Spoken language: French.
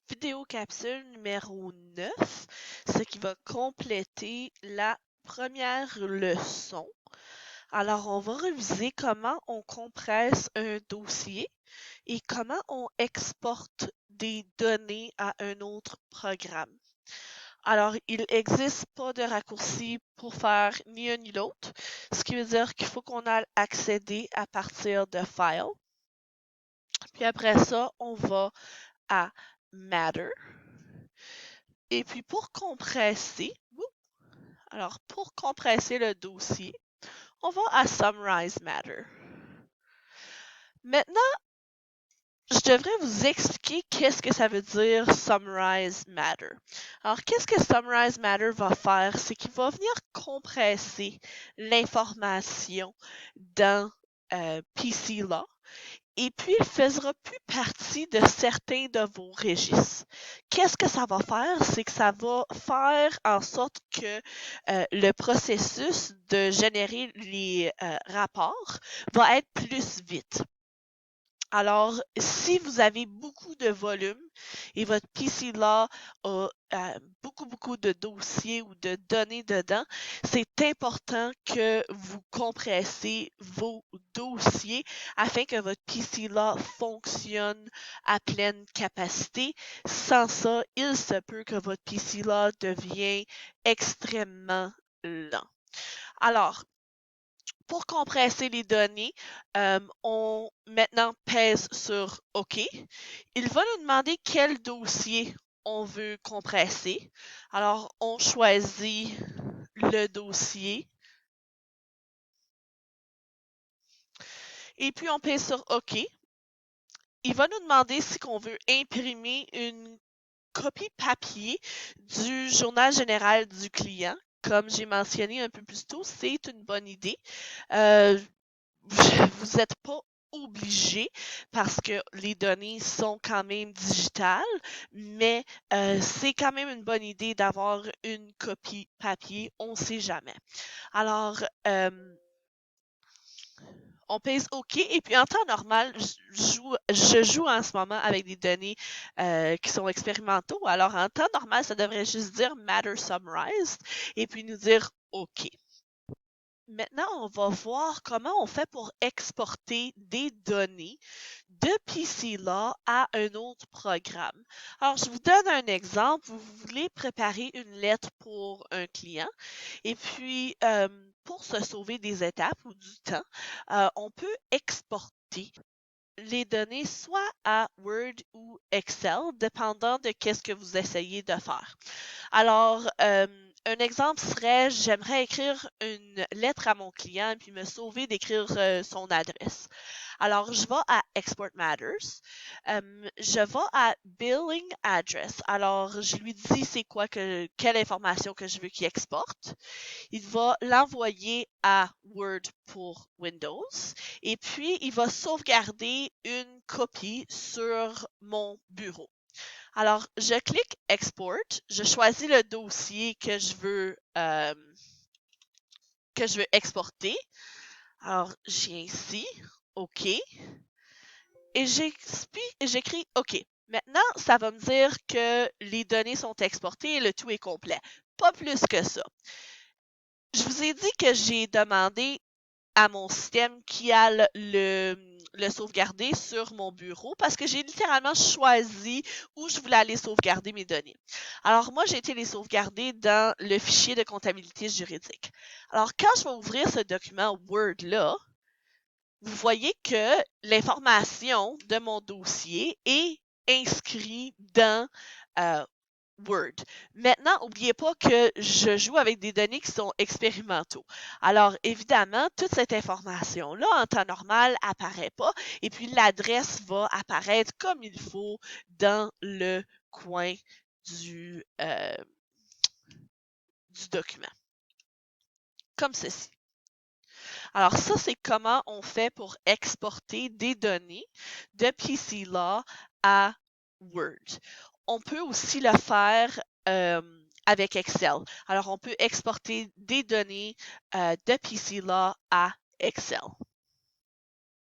vidéo capsule numéro 9, ce qui va compléter la première leçon. Alors, on va réviser comment on compresse un dossier et comment on exporte des données à un autre programme. Alors, il n'existe pas de raccourci pour faire ni un ni l'autre, ce qui veut dire qu'il faut qu'on aille accéder à partir de File. Puis après ça, on va à Matter. Et puis pour compresser le dossier, on va à Summarize Matter. Maintenant, je devrais vous expliquer qu'est-ce que ça veut dire Summarize Matter. Alors, qu'est-ce que Summarize Matter va faire? C'est qu'il va venir compresser l'information dans PC-Law. Et puis, il ne fera plus partie de certains de vos registres. Qu'est-ce que ça va faire? C'est que ça va faire en sorte que le processus de générer les rapports va être plus vite. Alors, si vous avez beaucoup de volume et votre PC-Law a beaucoup de dossiers ou de données dedans, c'est important que vous compressez vos dossiers afin que votre PC-Law fonctionne à pleine capacité. Sans ça, il se peut que votre PC-Law devienne extrêmement lent. Alors, pour compresser les données, on maintenant pèse sur OK. Il va nous demander quel dossier on veut compresser. Alors, on choisit le dossier. Et puis, on pèse sur OK. Il va nous demander si on veut imprimer une copie papier du journal général du client. Comme j'ai mentionné un peu plus tôt, c'est une bonne idée. Vous n'êtes pas obligé parce que les données sont quand même digitales, mais c'est quand même une bonne idée d'avoir une copie papier, on ne sait jamais. Alors, on pèse OK et puis en temps normal, je joue en ce moment avec des données qui sont expérimentaux. Alors en temps normal, ça devrait juste dire Matter Summarized et puis nous dire OK. Maintenant, on va voir comment on fait pour exporter des données de PC-Law à un autre programme. Alors, je vous donne un exemple. Vous voulez préparer une lettre pour un client et puis, pour se sauver des étapes ou du temps, on peut exporter les données soit à Word ou Excel, dépendant de qu'est-ce que vous essayez de faire. Alors, un exemple serait, j'aimerais écrire une lettre à mon client puis me sauver d'écrire son adresse. Alors, je vais à Export Matters. Je vais à Billing Address. Alors, je lui dis c'est quoi quelle information que je veux qu'il exporte. Il va l'envoyer à Word pour Windows et puis il va sauvegarder une copie sur mon bureau. Alors, je clique Export, je choisis le dossier que je veux exporter. Alors, j'ai ici, OK, et j'écris OK. Maintenant, ça va me dire que les données sont exportées et le tout est complet. Pas plus que ça. Je vous ai dit que j'ai demandé à mon système qui a le sauvegarder sur mon bureau parce que j'ai littéralement choisi où je voulais aller sauvegarder mes données. Alors moi, j'ai été les sauvegarder dans le fichier de comptabilité juridique. Alors quand je vais ouvrir ce document Word-là, vous voyez que l'information de mon dossier est inscrite dans Word. Maintenant, n'oubliez pas que je joue avec des données qui sont expérimentaux. Alors, évidemment, toute cette information-là, en temps normal, apparaît pas. Et puis, l'adresse va apparaître comme il faut dans le coin du document. Comme ceci. Alors, ça, c'est comment on fait pour exporter des données de PC-Law à Word. On peut aussi le faire avec Excel. Alors, on peut exporter des données de PC-Law à Excel.